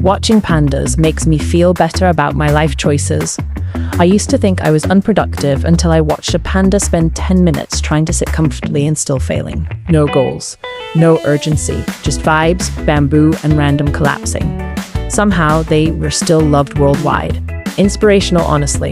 Watching pandas makes me feel better about my life choices. I used to think I was unproductive until I watched a panda spend 10 minutes trying to sit comfortably and still failing. No goals, no urgency, just vibes, bamboo, and random collapsing. Somehow, they were still loved worldwide. Inspirational, honestly.